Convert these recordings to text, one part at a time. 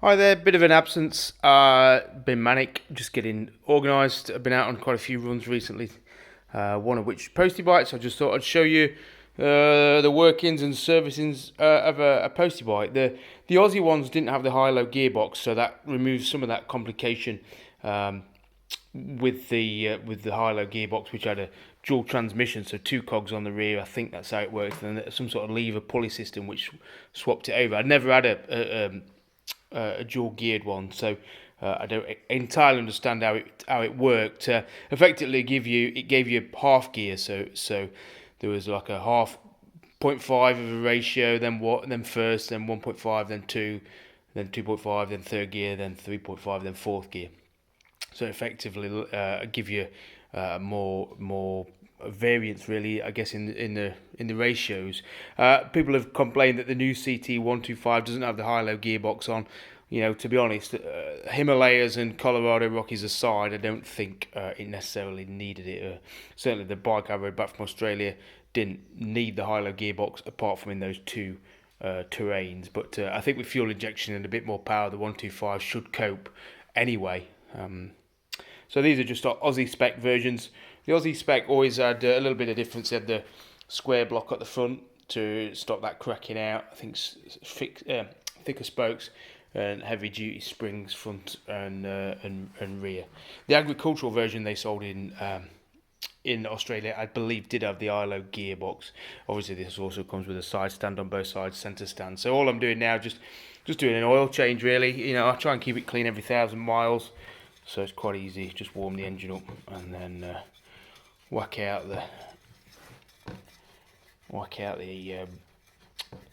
Hi there, bit of an absence. Been manic, just getting organised. I've been out on quite a few runs recently, one of which postie bikes. I just thought I'd show you the workings and servicings of a postie bike. The Aussie ones didn't have the high-low gearbox, so that removes some of that complication with the high-low gearbox, which had a dual transmission, so two cogs on the rear. I think that's how it works, and then some sort of lever pulley system which swapped it over. I'd never had a dual geared one, so I don't entirely understand how it worked. Effectively, it gave you half gear, so there was like a half 0.5 of a ratio, then first, then 1.5, then two, then 2.5, then third gear, then 3.5, then fourth gear. So effectively, give you more variance, really, I guess, in the ratios. People have complained that the new CT125 doesn't have the high-low gearbox on. To be honest, Himalayas and Colorado Rockies aside, I don't think it necessarily needed it. Certainly, the bike I rode back from Australia didn't need the high-low gearbox, apart from in those two terrains. But I think with fuel injection and a bit more power, the 125 should cope anyway. So these are just our Aussie spec versions. The Aussie spec always had a little bit of difference. It had the square block at the front to stop that cracking out. I think thicker spokes and heavy duty springs front and rear. The agricultural version they sold in Australia, I believe, did have the ILO gearbox. Obviously, this also comes with a side stand on both sides, centre stand. So all I'm doing now, just doing an oil change, really. I try and keep it clean every 1,000 miles. So it's quite easy. Just warm the engine up and then whack out the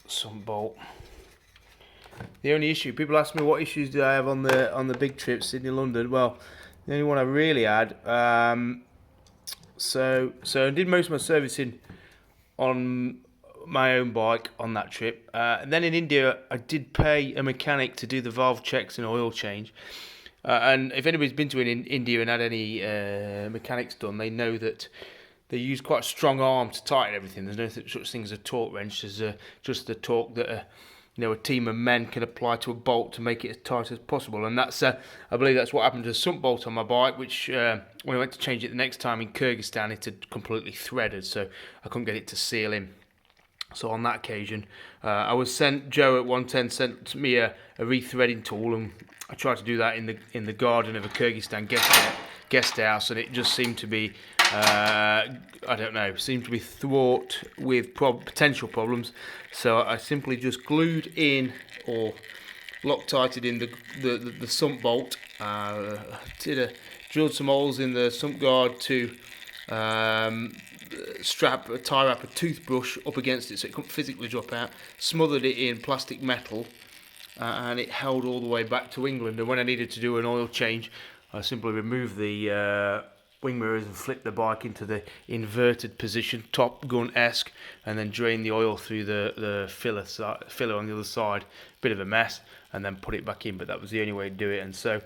sun bolt. The only issue, people ask me what issues do I have on the big trips, Sydney, London. Well, the only one I really had. So I did most of my servicing on my own bike on that trip. And then in India, I did pay a mechanic to do the valve checks and oil change. And if anybody's been to India and had any mechanics done, they know that they use quite a strong arm to tighten everything. There's no such thing as a torque wrench. There's just the torque that a team of men can apply to a bolt to make it as tight as possible. And that's I believe that's what happened to the sump bolt on my bike, which when I went to change it the next time in Kyrgyzstan, it had completely threaded, so I couldn't get it to seal in. So on that occasion, Joe at 110 sent me a rethreading tool, and I tried to do that in the garden of a Kyrgyzstan guest house, and it just seemed to be seemed to be fraught with potential problems. So I simply just glued in or Loctited in the sump bolt. Drilled some holes in the sump guard to tie wrap a toothbrush up against it so it couldn't physically drop out. Smothered it in plastic metal, and it held all the way back to England. And when I needed to do an oil change, I simply removed the wing mirrors and flipped the bike into the inverted position, Top Gun-esque, and then drained the oil through the filler on the other side. Bit of a mess, and then put it back in, but that was the only way to do it. And so,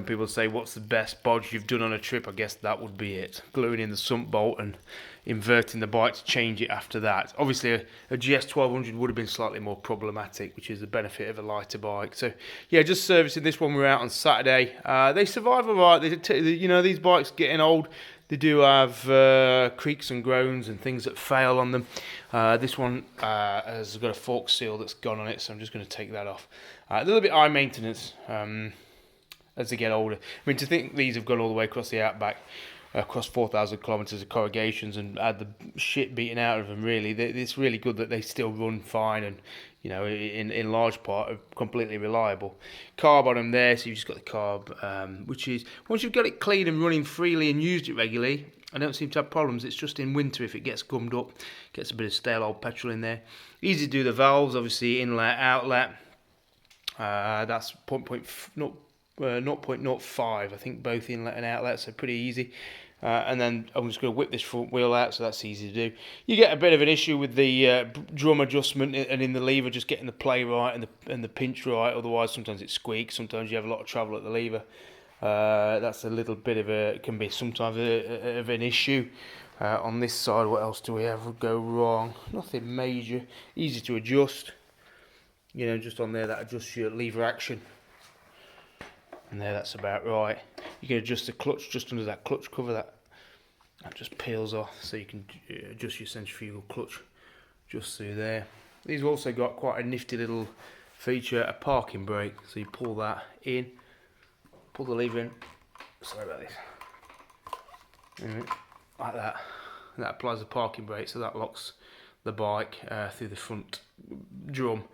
people say, what's the best bodge you've done on a trip? I guess that would be it. Gluing in the sump bolt and inverting the bike to change it after that. Obviously, a GS 1200 would have been slightly more problematic, which is the benefit of a lighter bike. So, yeah, just servicing this one. We're out on Saturday. They survive all right. These bikes getting old, they do have creaks and groans and things that fail on them. This one has got a fork seal that's gone on it, so I'm just going to take that off. A little bit high maintenance as they get older. I mean, to think these have gone all the way across the outback, across 4,000 kilometres of corrugations, and had the shit beaten out of them, really. It's really good that they still run fine and, in large part, are completely reliable. Carb on them there, so you've just got the carb, which is, once you've got it clean and running freely and used it regularly, I don't seem to have problems. It's just in winter, if it gets gummed up, gets a bit of stale old petrol in there. Easy to do the valves, obviously, inlet, outlet. That's 0.05, I think, both inlet and outlet, so pretty easy. And then I'm just going to whip this front wheel out, so that's easy to do. You get a bit of an issue with the drum adjustment and in the lever, just getting the play right and the pinch right. Otherwise, sometimes it squeaks. Sometimes you have a lot of travel at the lever. That's a little bit can be sometimes of an issue. On this side, what else do we have go wrong? Nothing major. Easy to adjust. Just on there, that adjusts your lever action. And there, that's about right. You can adjust the clutch just under that clutch cover, that just peels off, so you can adjust your centrifugal clutch just through there. These have also got quite a nifty little feature, a parking brake. So you pull that in, pull the lever in, sorry about this, like that. And that applies the parking brake, so that locks the bike through the front drum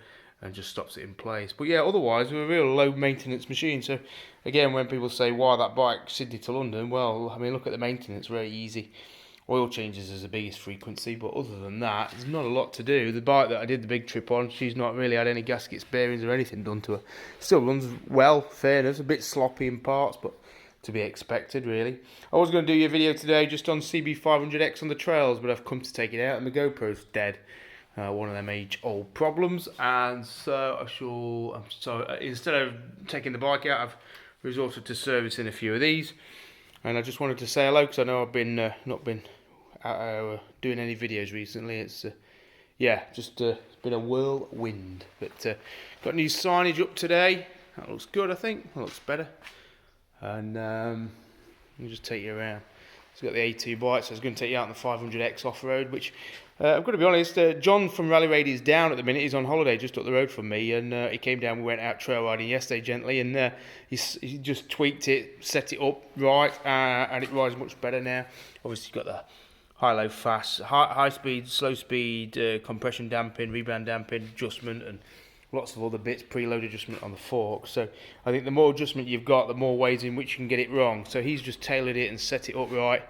and just stops it in place. But yeah, otherwise we're a real low maintenance machine. So again, when people say why that bike Sydney to London, well, I mean, look at the maintenance, very easy. Oil changes is the biggest frequency, but other than that, there's not a lot to do. The bike that I did the big trip on, she's not really had any gaskets, bearings or anything done to her. Still runs well, fairness, a bit sloppy in parts, but to be expected, really. I was going to do a video today just on CB500X on the trails, but I've come to take it out and the GoPro's dead. One of them age-old problems, and so instead of taking the bike out, I've resorted to servicing a few of these. And I just wanted to say hello because I know I've been not been out doing any videos recently. It's just been a whirlwind. But got new signage up today. That looks good, I think. That looks better. And I'll just take you around. It's got the A2 bike, so I was going to take you out on the 500X off-road, which I've got to be honest, John from Rally Raid is down at the minute. He's on holiday just up the road from me, and he came down. We went out trail riding yesterday gently, and he just tweaked it, set it up right, and it rides much better now. Obviously, you've got the high-low fast, high speed, slow speed, compression damping, rebound damping, adjustment, and lots of other bits, preload adjustment on the fork. So I think the more adjustment you've got, the more ways in which you can get it wrong. So he's just tailored it and set it up right.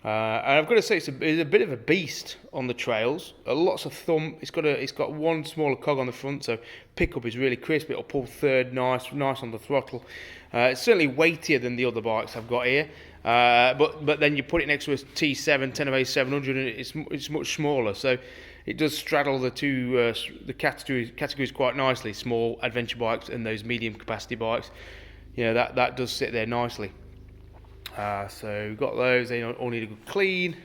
And I've got to say, it's a bit of a beast on the trails. Lots of thump. It's got one smaller cog on the front, so pickup is really crisp. It'll pull third nice on the throttle. It's certainly weightier than the other bikes I've got here. But then you put it next to a T7 10 700, and it's much smaller. So it does straddle the two the categories quite nicely. Small adventure bikes and those medium capacity bikes. You know, that does sit there nicely. So we've got those. They all need a good clean.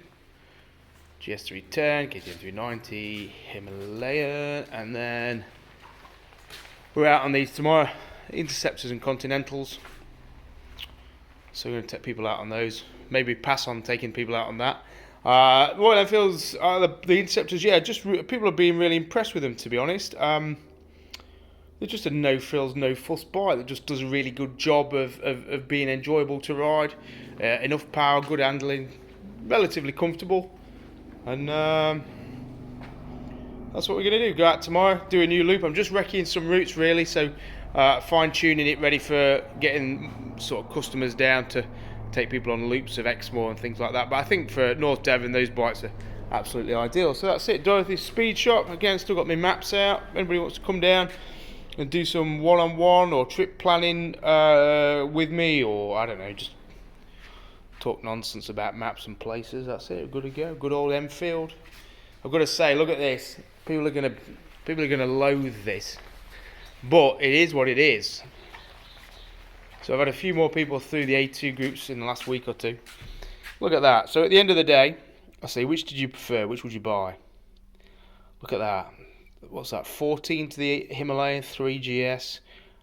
GS310, KTM 390, Himalayan, and then we're out on these tomorrow. Interceptors and Continentals. So we're going to take people out on those. Maybe pass on taking people out on that. Royal Enfields, the Interceptors, yeah, just people are being really impressed with them, to be honest. They're just a no-frills, no-fuss bike that just does a really good job of being enjoyable to ride. Enough power, good handling, relatively comfortable. And that's what we're going to do. Go out tomorrow, do a new loop. I'm just wrecking some routes, really, so fine-tuning it, ready for getting sort of customers down to take people on loops of Exmoor and things like that. But I think for North Devon, those bikes are absolutely ideal. So that's it. Dorothy's Speed Shop. Again, still got my maps out. If anybody wants to come down and do some one-on-one or trip planning with me, or I don't know, just talk nonsense about maps and places, that's it. Good to go. Good old Enfield. I've got to say, look at this. People are gonna loathe this, but it is what it is. So I've had a few more people through the A2 groups in the last week or two. Look at that. So at the end of the day, I say, which did you prefer? Which would you buy? Look at that. What's that? 14 to the Himalayan, 3 GS,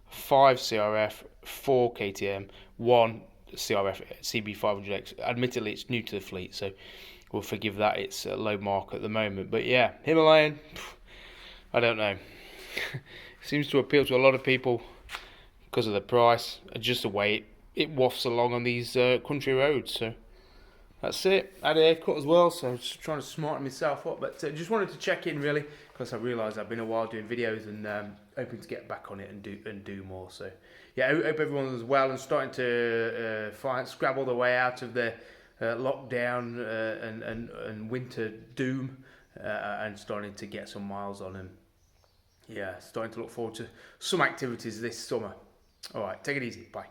5 CRF, 4 KTM, 1 CRF CB500X. Admittedly, it's new to the fleet, so we'll forgive that. It's a low mark at the moment. But yeah, Himalayan, I don't know. Seems to appeal to a lot of people because of the price and just the way it wafts along on these country roads. So that's it. I had a haircut as well, so I'm just trying to smarten myself up. But just wanted to check in, really, because I realised I've been a while doing videos and hoping to get back on it and do more. So yeah, I hope everyone is well and starting to scrabble their way out of the lockdown and winter doom and starting to get some miles on, and yeah, starting to look forward to some activities this summer. All right, take it easy. Bye.